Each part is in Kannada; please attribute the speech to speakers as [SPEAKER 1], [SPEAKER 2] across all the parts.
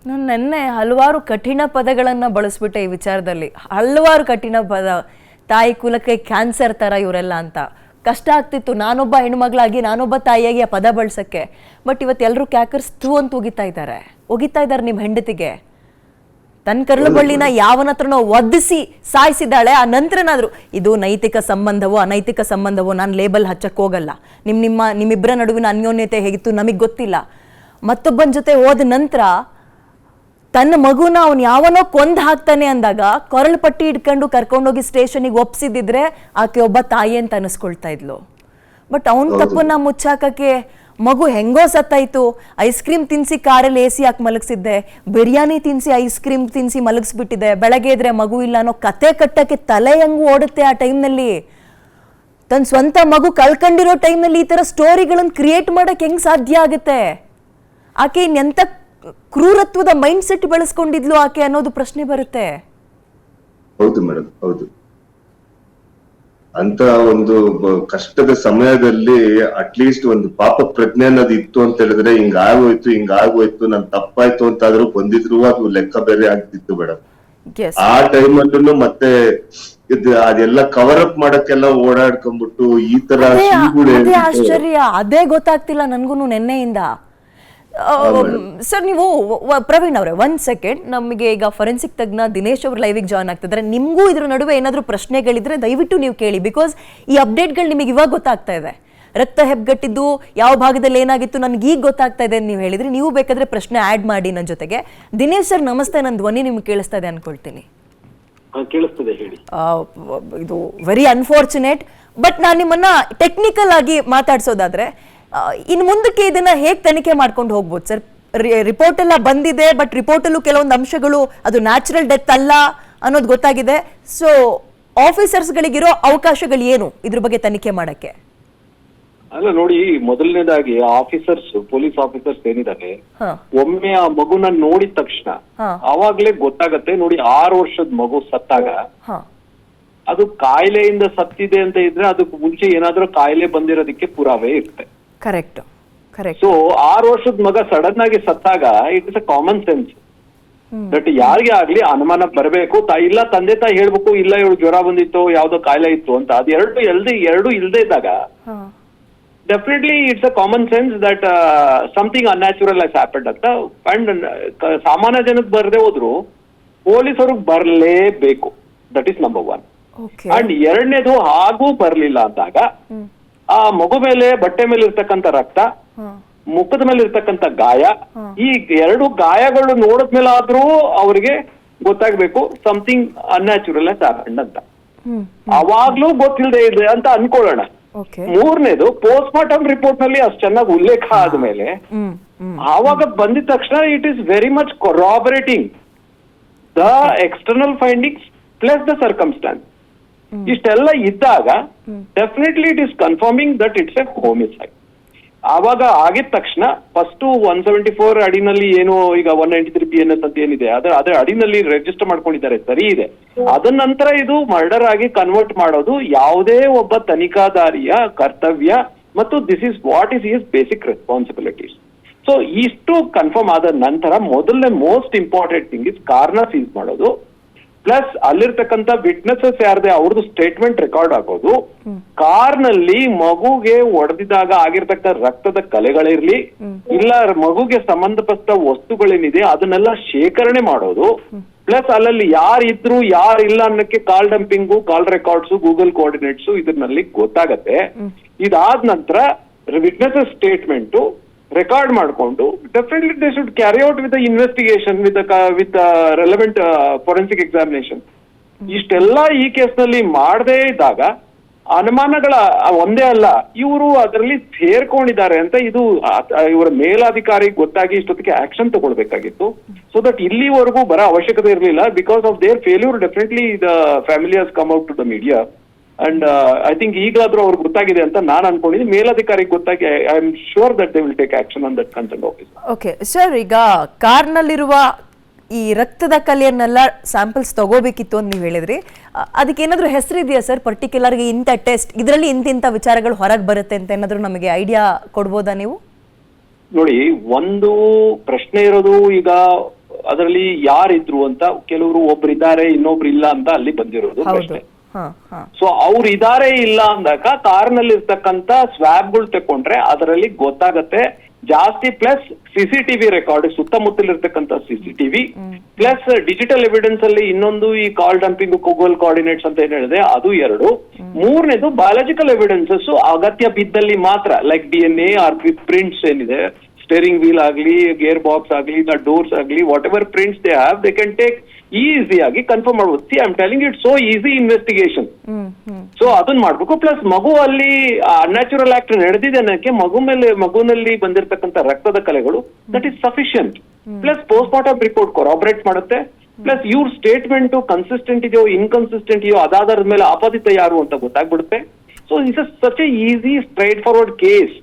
[SPEAKER 1] ನಾನು ನೆನ್ನೆ ಹಲವಾರು ಕಠಿಣ ಪದಗಳನ್ನು ಬಳಸ್ಬಿಟ್ಟೆ ಈ ವಿಚಾರದಲ್ಲಿ. ಹಲವಾರು ಕಠಿಣ ಪದ, ತಾಯಿ ಕುಲಕ್ಕೆ ಕ್ಯಾನ್ಸರ್ ಥರ ಇವರೆಲ್ಲ ಅಂತ. ಕಷ್ಟ ಆಗ್ತಿತ್ತು ನಾನೊಬ್ಬ ಹೆಣ್ಮಗಳಾಗಿ, ನಾನೊಬ್ಬ ತಾಯಿಯಾಗಿ ಆ ಪದ ಬಳಸೋಕ್ಕೆ. ಬಟ್ ಇವತ್ತು ಎಲ್ಲರೂ ಕ್ಯಾಕರ್ಸ್ ಥೂ ಅಂತ ಒಗಿತಾ ಇದ್ದಾರೆ ನಿಮ್ಮ ಹೆಂಡತಿಗೆ. ತನ್ನ ಕರಳು ಬಳ್ಳಿನ ಯಾವನ ಹತ್ರನೋ ಒದ್ದಿಸಿ ಸಾಯಿಸಿದ್ದಾಳೆ. ಆ ನಂತರನಾದರೂ ಇದು ನೈತಿಕ ಸಂಬಂಧವೋ ಅನೈತಿಕ ಸಂಬಂಧವೋ ನಾನು ಲೇಬಲ್ ಹಚ್ಚಕ್ಕೆ ಹೋಗಲ್ಲ. ನಿಮ್ಮಿಬ್ಬರ ನಡುವಿನ ಅನ್ಯೋನ್ಯತೆ ಹೇಗಿತ್ತು ನಮಗೆ ಗೊತ್ತಿಲ್ಲ. ಮತ್ತೊಬ್ಬನ ಜೊತೆ ಹೋದ ನಂತರ ತನ್ನ ಮಗುನ ಅವನು ಯಾವನೋ ಕೊಂದು ಹಾಕ್ತಾನೆ ಅಂದಾಗ ಕೊರಳು ಪಟ್ಟಿ ಇಟ್ಕೊಂಡು ಕರ್ಕೊಂಡೋಗಿ ಸ್ಟೇಷನಿಗೆ ಒಪ್ಸಿದ್ದಿದ್ರೆ ಆಕೆ ಒಬ್ಬ ತಾಯಿ ಅಂತ ಅನಿಸ್ಕೊಳ್ತಾ ಇದ್ಲು. ಬಟ್ ಅವನ ತಪ್ಪನ್ನ ಮುಚ್ಚಾಕಕ್ಕೆ ಮಗು ಹೆಂಗೋ ಸತ್ತಾಯ್ತು, ಐಸ್ ಕ್ರೀಮ್ ತಿನ್ಸಿ ಕಾರಲ್ಲಿ AC ಹಾಕಿ ಮಲಗಿಸಿದ್ದೆ, ಬಿರಿಯಾನಿ ತಿನ್ಸಿ ಐಸ್ ಕ್ರೀಮ್ ತಿನ್ಸಿ ಮಲಗಿಸ್ಬಿಟ್ಟಿದೆ, ಬೆಳಗ್ಗೆ ಇದ್ರೆ ಮಗು ಇಲ್ಲ ಅನ್ನೋ ಕತೆ ಕಟ್ಟಕ್ಕೆ ತಲೆ ಹೆಂಗು ಓಡುತ್ತೆ ಆ ಟೈಮ್ನಲ್ಲಿ. ತನ್ನ ಸ್ವಂತ ಮಗು ಕಳ್ಕೊಂಡಿರೋ ಟೈಮ್ನಲ್ಲಿ ಈ ಥರ ಸ್ಟೋರಿಗಳನ್ನು ಕ್ರಿಯೇಟ್ ಮಾಡಕ್ಕೆ ಹೆಂಗೆ ಸಾಧ್ಯ ಆಗುತ್ತೆ? ಆಕೆ ಇನ್ನೆಂಥ ಕ್ರೂರತ್ವದ ಮೈಂಡ್ ಸೆಟ್ ಬೆಳೆಸ್ಕೊಂಡಿದ್ಲು ಆಕೆ ಅನ್ನೋದು ಪ್ರಶ್ನೆ ಬರುತ್ತೆ.
[SPEAKER 2] ಹೌದು ಮೇಡಮ್, ಹೌದು. ಅಂತ ಒಂದು ಕಷ್ಟದ ಸಮಯದಲ್ಲಿ ಅಟ್ಲೀಸ್ಟ್ ಒಂದು ಪಾಪ ಪ್ರಜ್ಞೆ ಅನ್ನೋದು ಇತ್ತು ಅಂತ ಹೇಳಿದ್ರೆ ಹಿಂಗಾಗೋಯ್ತು ನನ್ ತಪ್ಪಾಯ್ತು ಅಂತಾದ್ರೂ ಬಂದಿದ್ರು ಅದು ಲೆಕ್ಕ ಬೇರೆ ಆಗ್ತಿತ್ತು ಮೇಡಮ್. ಆ ಟೈಮಲ್ಲೂ ಮತ್ತೆ ಅದೆಲ್ಲ ಕವರ್ ಅಪ್ ಮಾಡಕ್ಕೆಲ್ಲ ಓಡಾಡ್ಕೊಂಡ್ಬಿಟ್ಟು ಈ ತರ
[SPEAKER 1] ಆಶ್ಚರ್ಯ. ಅದೇ ಗೊತ್ತಾಗ್ತಿಲ್ಲ ನನ್ಗೂನು ನೆನ್ನೆಯಿಂದ. ಸರ್ ನೀವು ಪ್ರವೀಣ್ ಅವರೇ, 1 ಸೆಕೆಂಡ್. ನಮಗೆ ಈಗ ಫೊರೆನ್ಸಿಕ್ ತಜ್ಞ ದಿನೇಶ್ ಅವರು ಲೈವಿಗೆ ಜಾಯ್ನ್ ಆಗ್ತಿದ್ದಾರೆ. ನಿಮಗೂ ಇದ್ರ ನಡುವೆ ಏನಾದರೂ ಪ್ರಶ್ನೆಗಳಿದ್ರೆ ದಯವಿಟ್ಟು ನೀವು ಕೇಳಿ. ಬಿಕಾಸ್ ಈ ಅಪ್ಡೇಟ್ಗಳು ನಿಮಗೆ ಇವಾಗ ಗೊತ್ತಾಗ್ತಾ ಇದೆ. ರಕ್ತ ಹೆಬ್ಬಗಟ್ಟಿದ್ದು ಯಾವ ಭಾಗದಲ್ಲಿ ಏನಾಗಿತ್ತು ನನಗೆ ಈಗ ಗೊತ್ತಾಗ್ತಾ ಇದೆ ಅಂತ ನೀವು ಹೇಳಿದ್ರಿ. ನೀವು ಬೇಕಾದ್ರೆ ಪ್ರಶ್ನೆ ಆ್ಯಡ್ ಮಾಡಿ ನನ್ನ ಜೊತೆಗೆ. ದಿನೇಶ್ ಸರ್ ನಮಸ್ತೆ, ನನ್ನ ಧ್ವನಿ ನಿಮ್ಗೆ ಕೇಳಿಸ್ತಾ ಇದೆ ಅನ್ಕೊಳ್ತೀನಿ.
[SPEAKER 3] ಕೇಳಿಸ್ತದೆ, ಹೇಳಿ.
[SPEAKER 1] ಇದು ವೆರಿ ಅನ್ಫಾರ್ಚುನೇಟ್. ಬಟ್ ನಾನು ನಿಮ್ಮನ್ನ ಟೆಕ್ನಿಕಲ್ ಆಗಿ ಮಾತಾಡ್ಸೋದಾದ್ರೆ ಇನ್ನು ಮುಂದಕ್ಕೆ ಇದನ್ನ ಹೇಗೆ ತನಿಖೆ ಮಾಡ್ಕೊಂಡು ಹೋಗ್ಬೋದು ಸರ್? ರಿಪೋರ್ಟ್ ಎಲ್ಲ ಬಂದಿದೆ, ಬಟ್ ರಿಪೋರ್ಟಲ್ಲೂ ಕೆಲವೊಂದು ಅಂಶಗಳು ಅದು ನ್ಯಾಚುರಲ್ ಡೆತ್ ಅಲ್ಲ ಅನ್ನೋದು ಗೊತ್ತಾಗಿದೆ. ಸೊ ಆಫೀಸರ್ಸ್ಗಳಿಗಿರೋ ಅವಕಾಶಗಳು ಏನು ಇದ್ರ ಬಗ್ಗೆ ತನಿಖೆ ಮಾಡಕ್ಕೆ?
[SPEAKER 3] ಅಲ್ಲ ನೋಡಿ, ಮೊದಲನೇದಾಗಿ ಪೊಲೀಸ್ ಆಫೀಸರ್ಸ್ ಏನಿದ್ದಾರೆ, ಒಮ್ಮೆ ಆ ಮಗುನ ನೋಡಿದ ತಕ್ಷಣ ಅವಾಗ್ಲೇ ಗೊತ್ತಾಗತ್ತೆ. ನೋಡಿ, 6 ವರ್ಷದ ಮಗು ಸತ್ತಾಗ ಅದು ಕಾಯಿಲೆಯಿಂದ ಸತ್ತಿದೆ ಅಂತ ಇದ್ರೆ ಅದಕ್ಕೆ ಮುಂಚೆ ಏನಾದ್ರೂ ಕಾಯಿಲೆ ಬಂದಿರೋದಕ್ಕೆ ಪುರಾವೆ ಇರುತ್ತೆ.
[SPEAKER 1] ಕರೆಕ್ಟ್.
[SPEAKER 3] ಸೊ 6 ವರ್ಷದ ಮಗ ಸಡನ್ ಆಗಿ ಸತ್ತಾಗ it is a common sense that ಯಾರಿಗೆ ಆಗ್ಲಿ ಅನುಮಾನ ಬರಬೇಕು. ಇಲ್ಲ ತಂದೆ ತಾಯಿ ಹೇಳ್ಬೇಕು, ಇಲ್ಲ ಇವಳು ಜ್ವರ ಬಂದಿತ್ತು, ಯಾವ್ದೋ ಕಾಯಿಲೆ ಇತ್ತು ಅಂತ. ಅದು ಎರಡು ಇಲ್ದೇ ಇದ್ದಾಗ definitely it's a common sense that something unnatural has happened ಅಂತ. ಅಂಡ್ ಸಾಮಾನ್ಯ ಜನಕ್ಕೆ ಬರದೇ ಹೋದ್ರು ಪೊಲೀಸರಿಗೆ ಬರಲೇಬೇಕು. That is number 1. ಅಂಡ್ ಎರಡನೇದು ಹಾಗೂ ಬರ್ಲಿಲ್ಲ ಅಂದಾಗ ಆ ಮಗು ಮೇಲೆ, ಬಟ್ಟೆ ಮೇಲೆ ಇರ್ತಕ್ಕಂಥ ರಕ್ತ, ಮುಖದ ಮೇಲೆ ಇರ್ತಕ್ಕಂಥ ಗಾಯ, ಈ 2 ಗಾಯಗಳು ನೋಡಿದ್ಮೇಲೆ ಆದ್ರೂ ಅವ್ರಿಗೆ ಗೊತ್ತಾಗ್ಬೇಕು ಸಮಥಿಂಗ್ ಅನ್ಯಾಚುರಲ್ ಹ್ಯಾಸ್ ಹ್ಯಾಪನ್ಡ್ ಅಂತ. ಅವಾಗ್ಲೂ ಗೊತ್ತಿಲ್ಲದೆ ಇದೆ ಅಂತ ಅನ್ಕೊಳ್ಳೋಣ. ಮೂರನೇದು, ಪೋಸ್ಟ್ ಮಾರ್ಟಮ್ ರಿಪೋರ್ಟ್ ನಲ್ಲಿ ಅಷ್ಟು ಚೆನ್ನಾಗಿ ಉಲ್ಲೇಖ ಆದ್ಮೇಲೆ ಆವಾಗ ಬಂದಿದ ತಕ್ಷಣ it is very much corroborating the external findings plus the circumstances. ಇಷ್ಟೆಲ್ಲ ಇದ್ದಾಗ definitely it is confirming that it's a homicide. ಆವಾಗ ಆಗಿದ ತಕ್ಷಣ ಫಸ್ಟ್ 174 ಅಡಿನಲ್ಲಿ ಏನು ಈಗ 193 PNS ಅಂತ ಏನಿದೆ ಅದರ ಅಡಿನಲ್ಲಿ ರಿಜಿಸ್ಟರ್ ಮಾಡ್ಕೊಂಡಿದ್ದಾರೆ, ಸರಿ ಇದೆ. ಅದ ನಂತರ ಇದು ಮರ್ಡರ್ ಆಗಿ ಕನ್ವರ್ಟ್ ಮಾಡೋದು ಯಾವುದೇ ಒಬ್ಬ ತನಿಖಾಧಾರಿಯ ಕರ್ತವ್ಯ ಮತ್ತು this is what is his basic responsibilities. So ಇಷ್ಟು ಕನ್ಫರ್ಮ್ ಆದ ನಂತರ ಮೊದಲನೇ ಮೋಸ್ಟ್ ಇಂಪಾರ್ಟೆಂಟ್ ಥಿಂಗ್ ಇಸ್ ಕಾರ್ನ ಸೀಸ್ ಮಾಡೋದು, ಪ್ಲಸ್ ಅಲ್ಲಿರ್ತಕ್ಕಂಥ ವಿಟ್ನೆಸಸ್ ಯಾರದೇ ಅವ್ರದ್ದು ಸ್ಟೇಟ್ಮೆಂಟ್ ರೆಕಾರ್ಡ್ ಆಗೋದು, ಕಾರ್ನಲ್ಲಿ ಮಗುಗೆ ಹೊಡೆದಿದಾಗ ಆಗಿರ್ತಕ್ಕ ರಕ್ತದ ಕಲೆಗಳಿರ್ಲಿ ಇಲ್ಲ ಮಗುಗೆ ಸಂಬಂಧಪಟ್ಟ ವಸ್ತುಗಳೇನಿದೆ ಅದನ್ನೆಲ್ಲ ಶೇಖರಣೆ ಮಾಡೋದು, ಪ್ಲಸ್ ಅಲ್ಲಲ್ಲಿ ಯಾರಿದ್ರು ಯಾರಿಲ್ಲ ಅನ್ನಕ್ಕೆ ಕಾಲ್ ಡಂಪಿಂಗು, ಕಾಲ್ ರೆಕಾರ್ಡ್ಸ್, ಗೂಗಲ್ ಕೋಆರ್ಡಿನೇಟ್ಸ್ ಇದರಲ್ಲಿ ಗೊತ್ತಾಗತ್ತೆ. ಇದಾದ ನಂತರ ವಿಟ್ನೆಸಸ್ ಸ್ಟೇಟ್ಮೆಂಟ್ ರೆಕಾರ್ಡ್ ಮಾಡಿಕೊಂಡು definitely they should carry out with investigation with relevant forensic examination. ಇಷ್ಟೆಲ್ಲ ಈ ಕೇಸ್ನಲ್ಲಿ ಮಾಡದೇ ಇದ್ದಾಗ ಅನುಮಾನಗಳ ಒಂದೇ ಅಲ್ಲ, ಇವರು ಅದರಲ್ಲಿ ಸೇರ್ಕೊಂಡಿದ್ದಾರೆ ಅಂತ ಇದು ಇವರ ಮೇಲಾಧಿಕಾರಿ ಗೊತ್ತಾಗಿ ಇಷ್ಟೊತ್ತಿಗೆ ಆಕ್ಷನ್ ತಗೊಳ್ಬೇಕಾಗಿತ್ತು. ಸೊ ದಟ್ ಇಲ್ಲಿವರೆಗೂ ಬರೋ ಅವಶ್ಯಕತೆ ಇರಲಿಲ್ಲ. Because of their failure definitely the family has come out to the media. And I think ಈಗಾದ್ರೂ ಅವ್ರಿಗೆ ಗೊತ್ತಾಗಿದೆ ಅಂತ ನಾನು ಅನ್ಕೊಂಡಿದ್ದೀನಿ. ಮೇಲಾಧಿಕಾರಿಗೆ ಗೊತ್ತಾಗಿ I am sure that they will take action on that concern office.
[SPEAKER 1] Okay sir, ಈಗ ಕಾರ್ನಲ್ಲಿರುವ ಈ ರಕ್ತದ ಕಲೆಯನ್ನೆಲ್ಲ ಸ್ಯಾಂಪಲ್ಸ್ ತಗೋಬೇಕಿತ್ತು ಅಂತ ನೀವು ಹೇಳಿದ್ರಿ. ಅದಕ್ಕೆ ಏನಾದರೂ ಹೆಸರಿದೆಯಾ ಸರ್? ಪರ್ಟಿಕ್ಯುಲರ್ಗೆ ಇಂಥ ಟೆಸ್ಟ್ ಇದರಲ್ಲಿ ಇಂಥ ವಿಚಾರಗಳು ಹೊರಗೆ ಬರುತ್ತೆ ಅಂತ ಏನಾದರೂ ನಮಗೆ ಐಡಿಯಾ ಕೊಡ್ಬೋದಾ ನೀವು?
[SPEAKER 3] ನೋಡಿ, ಒಂದು ಪ್ರಶ್ನೆ ಇರೋದು ಈಗ ಅದರಲ್ಲಿ ಯಾರಿದ್ರು ಅಂತ, ಕೆಲವರು ಒಬ್ರು ಇದ್ದಾರೆ ಇನ್ನೊಬ್ರು ಇಲ್ಲ ಅಂತ ಅಲ್ಲಿ ಬಂದಿರೋದು
[SPEAKER 1] ಹೌದು
[SPEAKER 3] ಪ್ರಶ್ನೆ.
[SPEAKER 1] ಹಾ ಹಾ
[SPEAKER 3] ಸೊ ಅವ್ರು ಇದಾರೆ ಇಲ್ಲ ಅಂದಾಗ ಕಾರ್ನಲ್ಲಿ ಇರ್ತಕ್ಕಂತ ಸ್ವಾಬ್ಗಳು ತಕೊಂಡ್ರೆ ಅದರಲ್ಲಿ ಗೊತ್ತಾಗತ್ತೆ ಜಾಸ್ತಿ. ಪ್ಲಸ್ ಸಿಸಿಟಿವಿ ರೆಕಾರ್ಡ್, ಸುತ್ತಮುತ್ತಲಿರ್ತಕ್ಕಂಥ ಸಿಸಿಟಿವಿ ಪ್ಲಸ್ ಡಿಜಿಟಲ್ ಎವಿಡೆನ್ಸ್ ಅಲ್ಲಿ ಇನ್ನೊಂದು ಈ ಕಾಲ್ ಡಂಪಿಂಗ್, ಗೂಗಲ್ ಕೋಆರ್ಡಿನೇಟ್ಸ್ ಅಂತ ಏನ್ ಹೇಳಿದೆ ಅದು 2. ಮೂರನೇದು ಬಯಾಲಜಿಕಲ್ ಎವಿಡೆನ್ಸಸ್ ಅಗತ್ಯ ಬಿದ್ದಲ್ಲಿ ಮಾತ್ರ, ಲೈಕ್ DNA ಆರ್ ಪ್ರಿಂಟ್ಸ್ ಏನಿದೆ, ಸ್ಟೇರಿಂಗ್ ವೀಲ್ ಆಗ್ಲಿ, ಗೇರ್ ಬಾಕ್ಸ್ ಆಗ್ಲಿ, ಡೋರ್ಸ್ ಆಗ್ಲಿ, what ever prints they have, they can take easy ಆಗಿ ಕನ್ಫರ್ಮ್ ಮಾಡ್ಬೋದು. C I am telling it so easy investigation. So ಅದನ್ನ ಮಾಡ್ಬೇಕು. ಪ್ಲಸ್ ಮಗು ಅಲ್ಲಿ ಅನ್ಯಾಚುರಲ್ ಆಕ್ಟ್ ನಡೆದಿದೆ ಅನ್ನಕ್ಕೆ ಮಗುನಲ್ಲಿ ಬಂದಿರತಕ್ಕಂತ ರಕ್ತದ ಕಲೆಗಳು that is sufficient. Plus post mortem report corroborate ಮಾಡುತ್ತೆ. ಪ್ಲಸ್ ಇವ್ರ ಸ್ಟೇಟ್ಮೆಂಟ್ ಕನ್ಸಿಸ್ಟೆಂಟ್ ಇದೆಯೋ ಇನ್ಕನ್ಸಿಸ್ಟೆಂಟ್ ಇದೆಯೋ ಅದಾದ ಮೇಲೆ ಆಪಾದಿತ ಯಾರು ಅಂತ ಗೊತ್ತಾಗ್ಬಿಡುತ್ತೆ. So is such a easy straightforward case.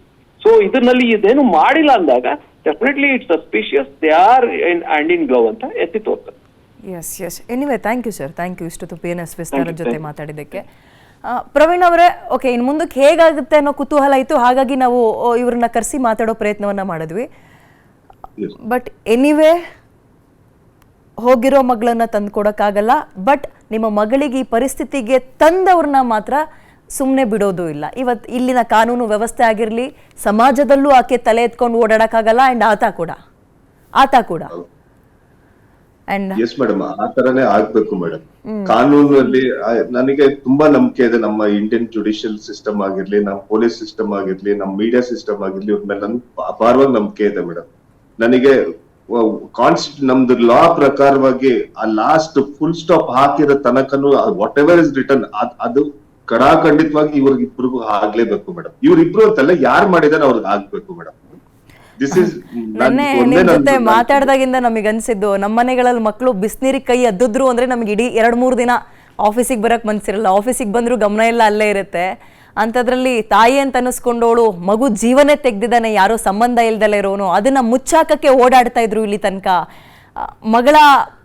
[SPEAKER 3] So ಇದರಲ್ಲಿ ಇದೇನು ಮಾಡಿಲ್ಲ ಅಂದಾಗ definitely it's suspicious, they are in hand in glove ಅಂತ ಎತ್ತಿ ತೋರ್ತದೆ.
[SPEAKER 1] Yes yes anyway thank you sir, thank you ಇಷ್ಟೊತ್ತು PNS ವಿಸ್ತಾರ ಜೊತೆ ಮಾತಾಡಿದ್ದಕ್ಕೆ. ಪ್ರವೀಣ್ ಅವರೇ, ಓಕೆ, ಇನ್ನು ಮುಂದಕ್ಕೆ ಹೇಗಾಗುತ್ತೆ ಅನ್ನೋ ಕುತೂಹಲ ಇತ್ತು, ಹಾಗಾಗಿ ನಾವು ಇವ್ರನ್ನ ಕರೆಸಿ ಮಾತಾಡೋ ಪ್ರಯತ್ನವನ್ನ ಮಾಡಿದ್ವಿ. ಬಟ್ ಎನಿವೆ ಹೋಗಿರೋ ಮಗಳನ್ನ ತಂದು ಕೊಡೋಕ್ಕಾಗಲ್ಲ. ಬಟ್ ನಿಮ್ಮ ಮಗಳಿಗೆ ಈ ಪರಿಸ್ಥಿತಿಗೆ ತಂದವ್ರನ್ನ ಮಾತ್ರ ಸುಮ್ಮನೆ ಬಿಡೋದು ಇಲ್ಲ. ಇವತ್ತು ಇಲ್ಲಿನ ಕಾನೂನು ವ್ಯವಸ್ಥೆ ಆಗಿರಲಿ, ಸಮಾಜದಲ್ಲೂ ಆಕೆ ತಲೆ ಎತ್ಕೊಂಡು ಓಡಾಡಕ್ಕಾಗಲ್ಲ. ಅಂಡ್ ಆತ ಕೂಡ ಅಂಡ್
[SPEAKER 2] ಎಸ್ ಮೇಡಮ್, ಆ ತರನೇ ಆಗ್ಬೇಕು ಮೇಡಮ್. ಕಾನೂನಲ್ಲಿ ನನಗೆ ತುಂಬಾ ನಂಬಿಕೆ ಇದೆ. ನಮ್ಮ ಇಂಡಿಯನ್ ಜುಡಿಷಿಯಲ್ ಸಿಸ್ಟಮ್ ಆಗಿರ್ಲಿ, ನಮ್ಮ ಪೊಲೀಸ್ ಸಿಸ್ಟಮ್ ಆಗಿರ್ಲಿ, ನಮ್ಮ ಮೀಡಿಯಾ ಸಿಸ್ಟಮ್ ಆಗಿರ್ಲಿ, ಇವ್ರ ಮೇಲೆ ನನ್ಗೆ ಅಪಾರವಾಗಿ ನಂಬಿಕೆ ಇದೆ ಮೇಡಮ್. ನನಗೆ ನಮ್ದು ಲಾ ಪ್ರಕಾರವಾಗಿ ಆ ಲಾಸ್ಟ್ ಫುಲ್ ಸ್ಟಾಪ್ ಹಾಕಿರೋ ತನಕನು ವಾಟ್ ಎವರ್ ಇಸ್ ರಿಟರ್ನ್ ಅದು ಖಂಡಿತವಾಗಿ ಇವ್ರಿಗಿಬ್ರಿಗೂ ಆಗ್ಲೇಬೇಕು ಮೇಡಮ್. ಇವ್ರಿಬ್ರು ಅಂತಲ್ಲ, ಯಾರು ಮಾಡಿದಾರೆ ಅವ್ರಿಗೆ ಆಗ್ಬೇಕು ಮೇಡಮ್.
[SPEAKER 1] ನನ್ನೆ ನಿಮ್ ಜೊತೆ ಮಾತಾಡ್ದಾಗಿಂದ ನಮಗೆ ಅನ್ಸಿದ್ದು, ನಮ್ಮ ಮನೆಗಳಲ್ಲಿ ಮಕ್ಕಳು ಬಿಸಿನೀರಿಗೆ ಕೈ ಅದ್ದಿದ್ರು ಅಂದ್ರೆ ನಮ್ಗೆ ಇಡೀ 2-3 ದಿನ ಆಫೀಸಿಗೆ ಬರಕ್ ಮನ್ಸಿರಲ್ಲ. ಆಫೀಸಿಗೆ ಬಂದ್ರು ಗಮನ ಎಲ್ಲ ಅಲ್ಲೇ ಇರುತ್ತೆ. ಅಂಥದ್ರಲ್ಲಿ ತಾಯಿ ಅಂತ ಅನ್ನಿಸ್ಕೊಂಡವಳು ಮಗು ಜೀವನೇ ತೆಗ್ದಿದ್ದಾನೆ, ಯಾರೋ ಸಂಬಂಧ ಇಲ್ದಲೇ ಇರೋನು, ಅದನ್ನ ಮುಚ್ಚಾಕಕ್ಕೆ ಓಡಾಡ್ತಾ ಇದ್ರು ಇಲ್ಲಿ ತನಕ. ಮಗಳ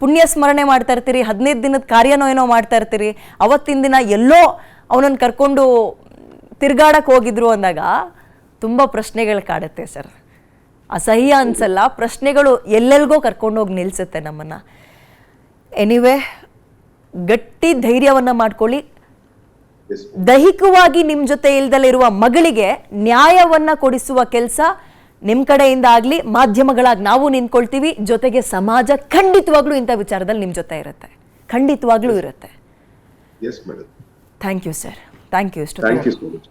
[SPEAKER 1] ಪುಣ್ಯ ಸ್ಮರಣೆ ಮಾಡ್ತಾ ಇರ್ತೀರಿ, 15 ದಿನದ ಕಾರ್ಯನೋ ಏನೋ ಮಾಡ್ತಾ ಇರ್ತೀರಿ, ಅವತ್ತಿನ ದಿನ ಎಲ್ಲೋ ಅವನನ್ನು ಕರ್ಕೊಂಡು ತಿರ್ಗಾಡಕ್ಕೆ ಹೋಗಿದ್ರು ಅಂದಾಗ ತುಂಬ ಪ್ರಶ್ನೆಗಳು ಕಾಡುತ್ತೆ ಸರ್. ಅಸಹ್ಯ ಅನ್ಸಲ್ಲ, ಪ್ರಶ್ನೆಗಳು ಎಲ್ಲೆಲ್ಗೋ ಕರ್ಕೊಂಡೋಗಿ ನಿಲ್ಸುತ್ತೆ ನಮ್ಮನ್ನು. ಎನಿವೆ, ಗಟ್ಟಿ ಧೈರ್ಯವನ್ನು ಮಾಡ್ಕೊಳ್ಳಿ. ದೈಹಿಕವಾಗಿ ನಿಮ್ಮ ಜೊತೆ ಇಲ್ದಲ್ಲಿರುವ ಮಗಳಿಗೆ ನ್ಯಾಯವನ್ನು ಕೊಡಿಸುವ ಕೆಲಸ ನಿಮ್ಮ ಕಡೆಯಿಂದ ಆಗಲಿ, ಮಾಧ್ಯಮಗಳಾಗಿ ನಾವು ನಿಂತ್ಕೊಳ್ತೀವಿ. ಜೊತೆಗೆ ಸಮಾಜ ಖಂಡಿತವಾಗ್ಲೂ ಇಂಥ ವಿಚಾರದಲ್ಲಿ ನಿಮ್ಮ ಜೊತೆ ಇರುತ್ತೆ, ಖಂಡಿತವಾಗ್ಲೂ ಇರುತ್ತೆ. Thank you sir, thank you.